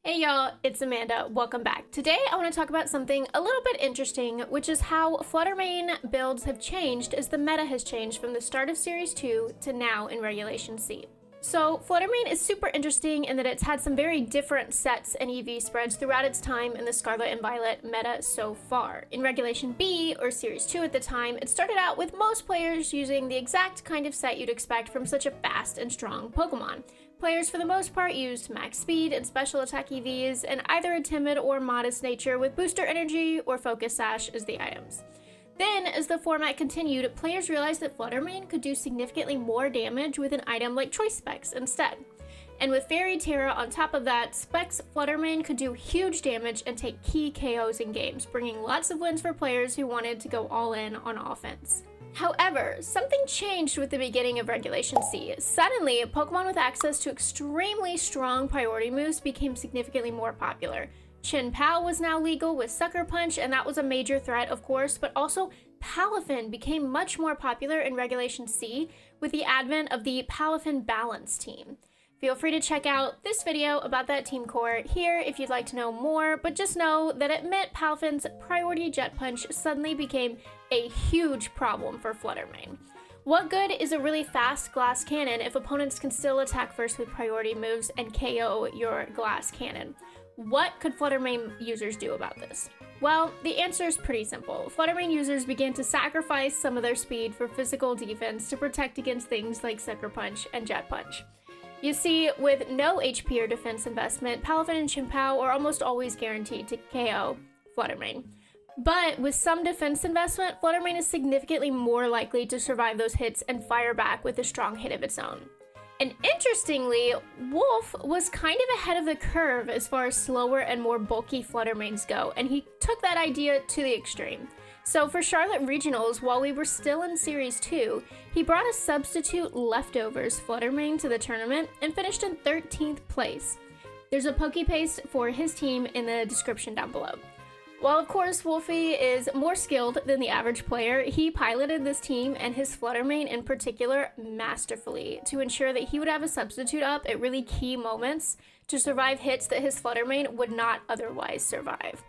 Hey y'all, it's Amanda. Welcome back. Today I want to talk about something a little bit interesting, which is how Flutter Mane builds have changed as the meta has changed from the start of Series 2 to now in Regulation C. So Flutter Mane is super interesting in that it's had some very different sets and EV spreads throughout its time in the Scarlet and Violet meta so far. In Regulation B, or Series 2 at the time, it started out with most players using the exact kind of set you'd expect from such a fast and strong Pokemon. Players for the most part used max speed and special attack EVs, and either a timid or modest nature with booster energy or focus sash as the items. Then, as the format continued, players realized that Flutter Mane could do significantly more damage with an item like Choice Specs instead. And with Fairy Terra on top of that, Specs Flutter Mane could do huge damage and take key KOs in games, bringing lots of wins for players who wanted to go all in on offense. However, something changed with the beginning of Regulation C. Suddenly, Pokemon with access to extremely strong priority moves became significantly more popular. Chien-Pao was now legal with Sucker Punch, and that was a major threat, of course, but also Palafin became much more popular in Regulation C with the advent of the Palafin Balance team. Feel free to check out this video about that team core here if you'd like to know more, but just know that it meant Palafin's priority Jet Punch suddenly became a huge problem for Flutter Mane. What good is a really fast glass cannon if opponents can still attack first with priority moves and KO your glass cannon? What could Flutter Mane users do about this? Well, the answer is pretty simple. Flutter Mane users began to sacrifice some of their speed for physical defense to protect against things like Sucker Punch and Jet Punch. You see, with no HP or defense investment, Palafin and Chien-Pao are almost always guaranteed to KO Flutter Mane. But with some defense investment, Flutter Mane is significantly more likely to survive those hits and fire back with a strong hit of its own. And interestingly, Wolfe was kind of ahead of the curve as far as slower and more bulky Flutter Manes go, and he took that idea to the extreme. So for Charlotte Regionals, while we were still in Series 2, he brought a substitute leftovers Flutter Mane to the tournament and finished in 13th place. There's a Pokepaste for his team in the description down below. While of course Wolfe is more skilled than the average player, he piloted this team and his Flutter Mane in particular masterfully to ensure that he would have a substitute up at really key moments to survive hits that his Flutter Mane would not otherwise survive.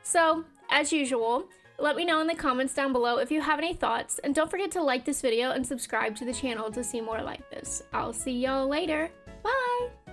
So, as usual, let me know in the comments down below if you have any thoughts, and don't forget to like this video and subscribe to the channel to see more like this. I'll see y'all later. Bye!